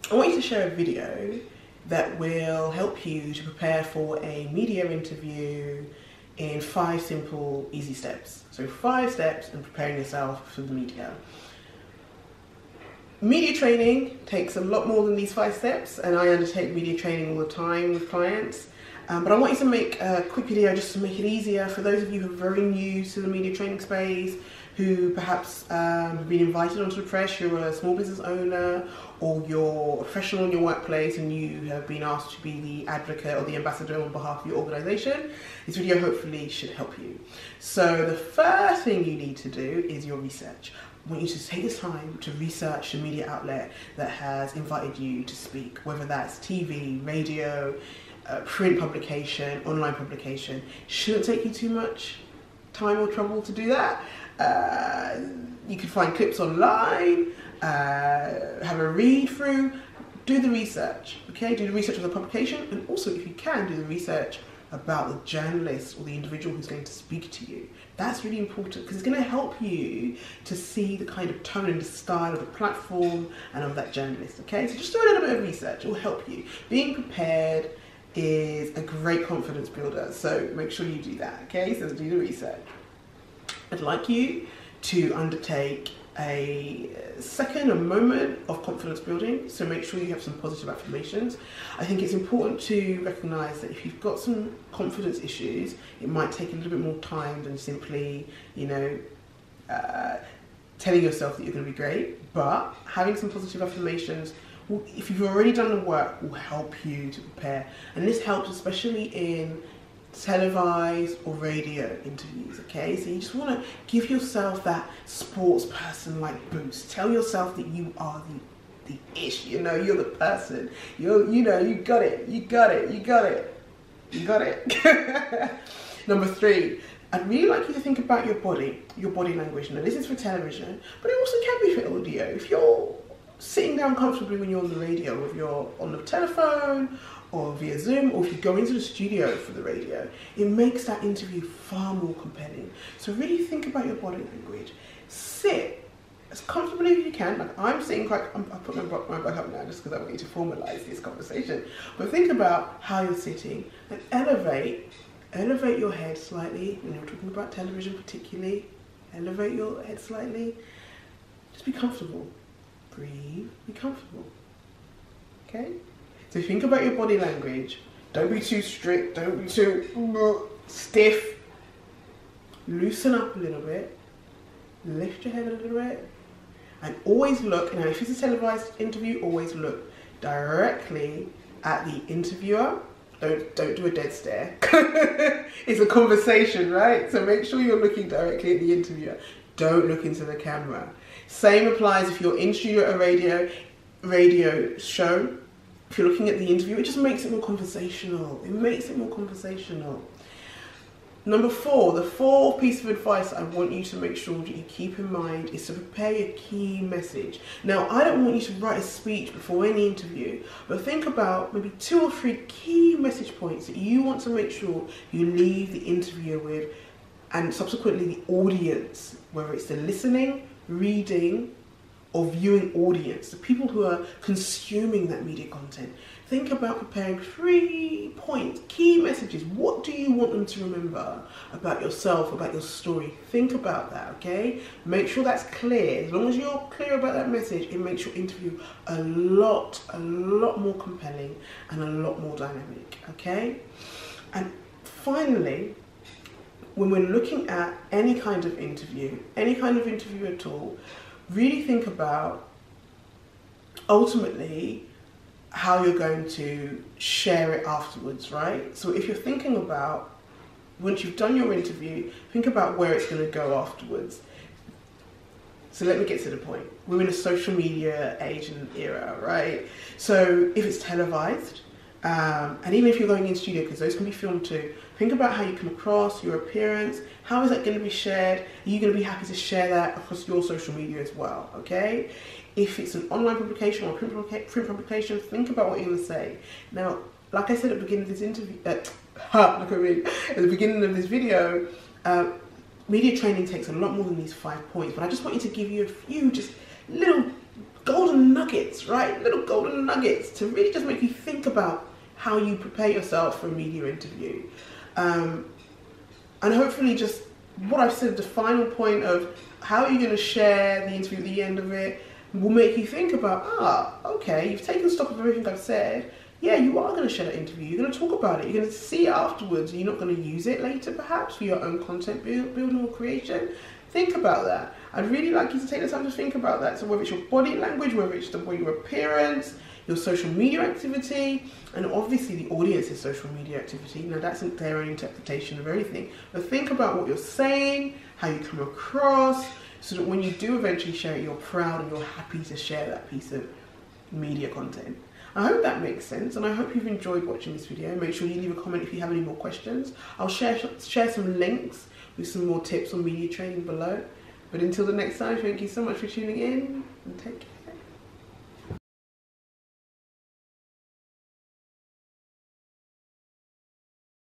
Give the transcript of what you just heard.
I want you to share a video that will help you to prepare for a media interview in 5 simple, easy steps. So 5 steps in preparing yourself for the media. Media training takes a lot more than these 5 steps, and I undertake media training all the time with clients. But I want you to make a quick video just to make it easier for those of you who are very new to the media training space, who perhaps have been invited onto the press. You're a small business owner, or you're a professional in your workplace and you have been asked to be the advocate or the ambassador on behalf of your organisation. This video hopefully should help you. So the first thing you need to do is your research. I want you to take this time to research the media outlet that has invited you to speak, whether that's TV, radio, print publication, online publication. Shouldn't take you too much time or trouble to do that. You can find clips online, have a read through, do the research, okay? Do the research of the publication, and also, if you can, do the research about the journalist or the individual who's going to speak to you. That's really important because it's going to help you to see the kind of tone and the style of the platform and of that journalist, okay? So just do a little bit of research, it will help you. Being prepared is a great confidence builder, so make sure you do that, okay? So do the research. I'd like you to undertake a moment of confidence building, so make sure you have some positive affirmations. I think it's important to recognise that if you've got some confidence issues, it might take a little bit more time than simply, you know, telling yourself that you're going to be great, but having some positive affirmations, if you've already done the work, will help you to prepare. And this helps especially in televised or radio interviews, okay? So you just want to give yourself that sports person like boost. Tell yourself that you are the ish, you know, you're the person. You know, you got it, you got it, you got it, you got it. Number 3, I'd really like you to think about your body language. Now this is for television, but it also can be for audio. If you're sitting down comfortably when you're on the radio, if you're on the telephone or via Zoom, or if you go into the studio for the radio, it makes that interview far more compelling. So really think about your body language. Sit as comfortably as you can. Like I'm sitting quite, I'll put my back up now just because I want you to formalize this conversation. But think about how you're sitting and elevate your head slightly. When you're talking about television particularly, elevate your head slightly. Just be comfortable. Breathe, be comfortable. Okay? So think about your body language. Don't be too strict, don't be too stiff. Loosen up a little bit. Lift your head a little bit. And always look, now if it's a televised interview, always look directly at the interviewer. Don't do a dead stare. It's a conversation, right? So make sure you're looking directly at the interviewer. Don't look into the camera. Same applies if you're in studio at a radio show. If you're looking at the interview, it just makes it more conversational. It makes it more conversational. Number 4, the 4th piece of advice I want you to make sure that you keep in mind is to prepare your key message. Now, I don't want you to write a speech before any interview, but think about maybe 2 or 3 key message points that you want to make sure you leave the interviewer with, and subsequently the audience, whether it's the listening, reading, or viewing audience, the people who are consuming that media content. Think about preparing 3 points, key messages. What do you want them to remember about yourself, about your story? Think about that, okay? Make sure that's clear. As long as you're clear about that message, it makes your interview a lot more compelling and a lot more dynamic, okay? And finally, when we're looking at any kind of interview at all, really think about ultimately how you're going to share it afterwards, right? So if you're thinking about, once you've done your interview, think about where it's going to go afterwards. So let me get to the point. We're in a social media age and era, right? So if it's televised, and even if you're going in studio, because those can be filmed too, think about how you come across, your appearance, how is that going to be shared? Are you going to be happy to share that across your social media as well, okay? If it's an online publication or print publication, think about what you're going to say. Now, like I said at the beginning of this interview, look at me, at the beginning of this video, media training takes a lot more than these 5 points, but I just want you to give you a few just little golden nuggets, right? Little golden nuggets to really just make you think about how you prepare yourself for a media interview. And hopefully just what I've said, the final point of how you're going to share the interview at the end of it will make you think about, okay, you've taken stock of everything I've said. Yeah, you are going to share that interview. You're going to talk about it. You're going to see it afterwards. You're not going to use it later, perhaps, for your own content building or creation. Think about that. I'd really like you to take the time to think about that. So whether it's your body language, whether it's the way your appearance, your social media activity, and obviously the audience's social media activity. Now that's their own interpretation of everything. But think about what you're saying, how you come across, so that when you do eventually share it, you're proud and you're happy to share that piece of media content. I hope that makes sense, and I hope you've enjoyed watching this video. Make sure you leave a comment if you have any more questions. I'll share some links with some more tips on media training below. But until the next time, thank you so much for tuning in, and take care.